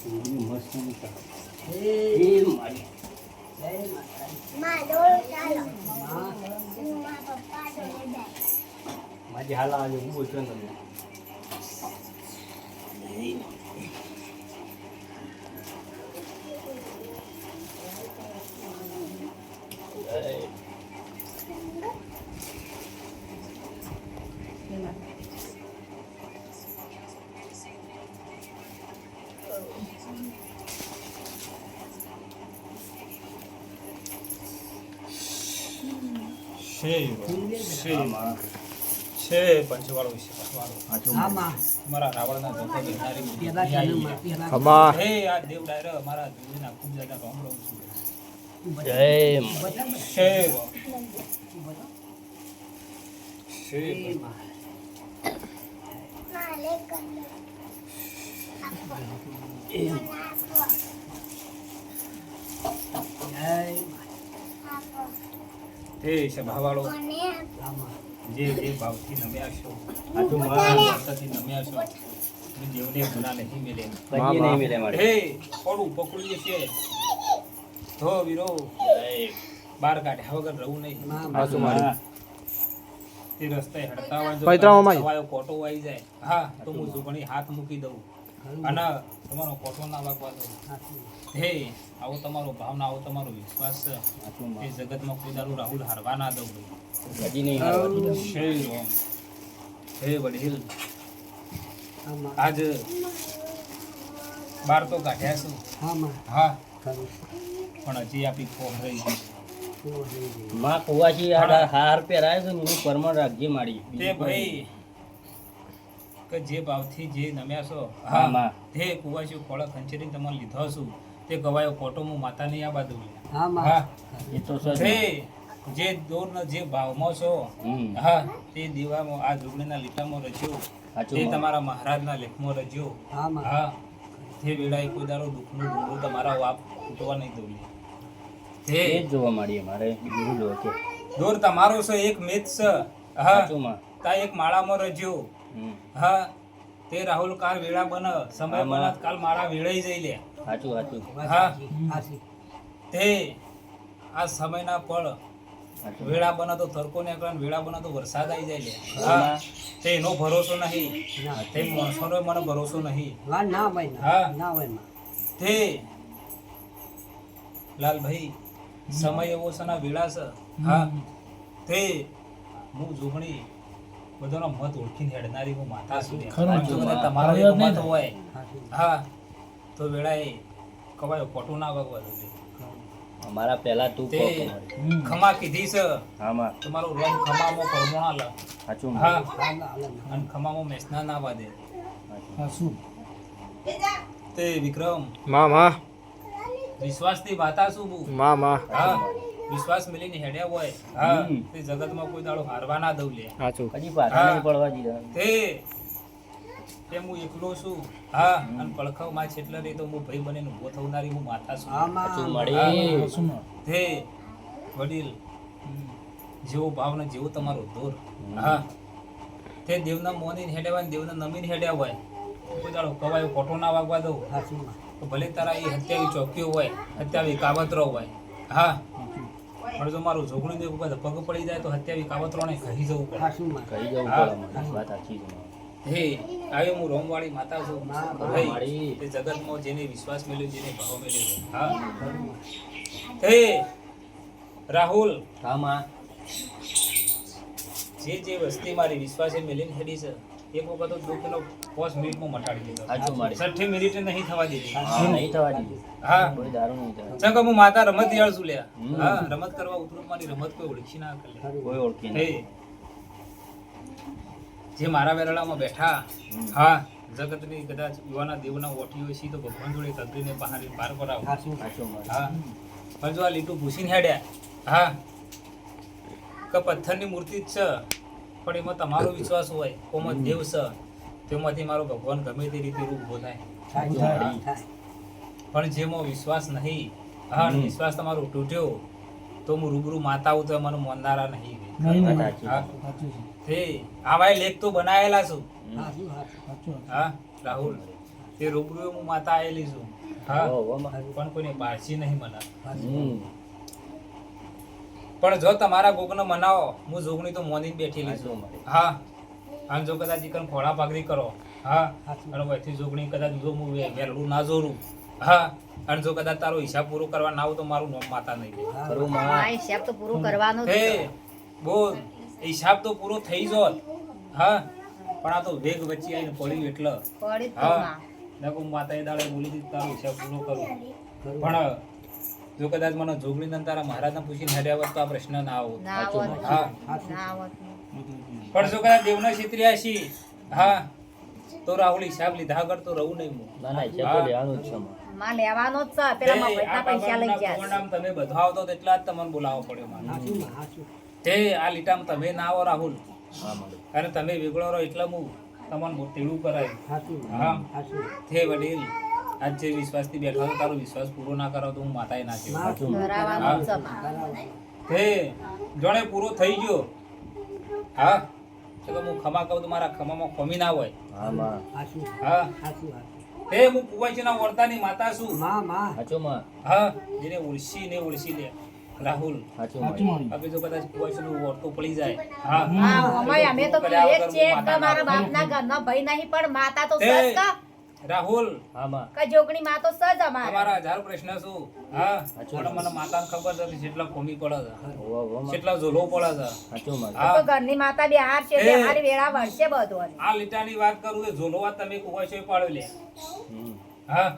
મસ્ત માજી હાલ આજે હું બોલતો તમને છે પંચવાળો વિશે મારા રાવણના ધોકો દેનારી ખમા હે આ દેવ ડાયર મારા જીવના ખૂબ જ્યાદા રોમ રોમ છું જય છે છે ભાવાળો જે ભાવથી નમ્યા છો આ તો મારા ભક્તથી નમ્યા છો દેવને ગુના નહીં મિલે કદી નહીં મિલે મારે હે પડું પકડી છે ધો વીરો બાર કાઢ્યા વગર રહું નહીં આસુ મારી તે રસ્તે હડતાવા જો પૈતરામાં સવાયો કોટો આવી જાય હા તો હું સુગણી હાથ મૂકી દઉં અને તમારો કોટો ના વાગવા દઉં હે આવો તમારો ભાવના આવો તમારો વિશ્વાસ છે એ જગતમાં કોઈ દારૂ રાહુલ હારવા ના દઉં કદી નહીં હારવા હે વડીલ આજ બાર તો કાઢ્યા છું હા પણ હજી આપી ફોન રહી ગઈ માં કુવાસી હાર પહેરાય છે ને એનું પરમણ રાખજે મારી તે ભાઈ કે જે ભાવથી જે નમ્યા છો હા માં તે કુવાસી ખોળા ખંચેરી તમારે લીધો છું તે ગવાયો કોટો હું માતાની આ બાજુ હા એ તો તે જે દોરના જે ભાવમાં છો હા તે દીવામાં આ જોગણીના લીટામાં રચ્યો તે તમારા મહારાજના લેખમાં રચ્યો હા તે વેળાએ કોઈ દાડો દુઃખનું ડુંગરું તમારા વાપ તૂટવા નહીં દઉં તે જોવા મળીએ મારે બીજું જોવા કે દોર તમારો છે એક મેચ છે હા માં તા એક માળામાં રચ્યો હા તે રાહુલ કાલ વેળા બન સમય બનત કાલ મારા વેળાઈ જઈ લે સાચું હા તે આ સમયના પળ વેળા બને તો તડકો નીકળે વેળા બને તો વરસાદ આવી જાય લે હા તે એનો ભરોસો નહીં તે માણસોનો મને ભરોસો નહીં હા તે લાલભાઈ સમય એવો છે ના વેળા છે હા તે હું જોગણી બધાનો મત ઓળખીને હેડનારી હું માતા છું તમારો એક મત હોય હા તો વેળાએ કવાયો પોટું ના વાગવા દો અમારા પહેલા તું તે ખમા કીધી છે હા માં તમારો રંગ ખમામાં પરમોણા લ સાચું હા અને ખમામાં મેસના ના વાદે શું તે વિક્રમ માં વિશ્વાસની વાતા શું બુ માં હા વિશ્વાસ મિલીને હેડ્યા હોય હા તે જગતમાં કોઈ દાડો હારવા ના દઉં લે સાચું કદી પાછા નહીં પડવા દીધા તે હું એકલો છું હા અને પડખાવમાં છે એટલે નહીં તો હું ભાઈ બનીને ઊભો થનારી હું માતા છું સાચું મળી તે વડીલ જેવો ભાવ ને જેવો તમારો દોર હા તે દેવના મોની હેડ્યા હોય દેવના નમીને હેડ્યા હોય કોઈ દાડો કવાયો કોટો ના વાગવા દઉં તો ભલે તારા એ હત્યાવી ચોકીઓ હોય હત્યાવી કાવતરો હોય હા પણ જો મારું ઝોગણું દેવું પગ પડી જાય તો હત્યાવી કાવતરોને કહી જવું પડે કહી જવું પડે વાત સાચી છે હે આવ્યો હું રોમવાળી માતા છું ભાઈ તે જગતમાં જેને વિશ્વાસ મેળ્યો જેને ભાવ મેળ્યો હા હે રાહુલ હા માં જે વસ્તી મારી વિશ્વાસે મેલીને હેડી છે એક વખત તો દુઃખનો 5 મિનિટમાં મટાડી દીધો સાચું મારી 60 મિનિટે નહીં થવા દીધી નહીં થવા દીધી હા કોઈ દારૂ નહીં થાય ચંગ હું માતા રમત યાળ છું લ્યા હા રમત કરવા ઉતરું મારી રમત કોઈ ઓળખી ના કરે કોઈ ઓળખી હે જે મારા વેરડામાં બેઠા હા જગતની કદાચ યુવાના દેવના ઓઠી હોય છે તો ભગવાન જોડે તગડીને બહાર પાર કરાવો સાચું મારી હા પણ જો આ લીટું ભૂસીને હેડ્યા હા કે પથ્થરની મૂર્તિ જ છે પણ એમાં તમારો વિશ્વાસ હોય કોમત દેવ છે તેમાંથી મારો ભગવાન ગમે તે રીતે રૂપ ઉભો થાય પણ જેમાં વિશ્વાસ નહીં હા વિશ્વાસ તમારો તૂટ્યો તો હું રૂબરૂ માતા આવું તો મને મોનનારા નહીં તે આવા લેખ તો બનાવેલા છું હા રાહુલ તે રૂબરૂ હું માતા આવેલી છું હા ઓહો માં. પણ કોઈને બાળશી નહીં મને હમ. પણ જો તમારા ગોગને મનાવો હું જોગણી તો મોની બેઠેલી છું હાચું મારે. હા અને જો કદાચ ઈકન ખોળા પાઘડી કરો હા અને વયથી જોગણી કદાચ જો હું વેરડું ના જોરું હા અને જો કદાચ તારો હિસાબ પૂરો કરવા ના આવું તો મારું નામ માતા નહીં દે. ખરું માં. આ હિસાબ તો પૂરું કરવાનું જ હે છે. બોલ હિસાબ તો પૂરો થઈ જોત હા પણ આ તો વેગ વચ્ચે આવીને પડ્યું એટલે પડી જ તો હા માં. નાખો માતા એ દાડે બોલી દીધી તારો હિસાબ પૂરો કરું પણ જો કદાચ મને જોગણી ને તારા મહારાજને પૂછીને હેડ્યા હોત તો આ પ્રશ્ન ના આવો ના આવત હા ના આવત પણ જો કદાચ દેવના છેતર્યા છી હા તો રાહુલ હિસાબ લીધા વગર તો રહું નહીં હું ના ના હિસાબ તો લેવાનું જ છે માં. માં લેવાનો જ છે પેલા તે મફતના આ પૈસા લઈ બાબાના ગયા કોરડામાં તમે બધા આવતો તો એટલા જ તમને બોલાવવો પડ્યો મારે તે આ લીટામાં તમે ના આવો રાહુલ હા મારે. અને તમે વેગળો રહો એટલે હું તમને તેડું કરાય હા તે વડીલ આજ જે વિશ્વાસથી બેઠો હતો તારો વિશ્વાસ પૂરો ના કરો તો હું માતાએ ના કહેવાય. હાચું માં. કરાવવાનું જ છે માં. તે જોણે પૂરો થઈ ગયો હા તો હું ખમા કહું તો મારા ખમામાં ખમી ના હોય હા માં. હા તે હું કુવાઈજીના વર્તાની માતા છું હાચું માં. હા જેને ઓળશી ને ઓળશી લે રાહુલ હાચું માં. આપણે જો કદાચ કુવાઈજીનું વર્તો પડી જાય હા હા ઓમાય અમે તો કહીએ જ છીએ કે મારા બાપના ઘરનો ભઈ નહીં પણ માતા તો તે સજ કા રાહુલ હા માં. કે જોગણી માં તો સજ અમારે તમારા હજારો પ્રશ્ન શું હા હાચું. પણ મને માતાને ખબર છે કે કેટલા કોમી પડે છે ઓહો ઓહો માં. કેટલા ઝોલો પડે છે હાચું માં. હા તો ઘરની માતા બિહાર છે એ. બિહાર વેળા વળશે બધું આ લીટાની વાત કરું એ ઝોલોવા તમે કુવાઈશોએ પાડ્યો લે હમ. હા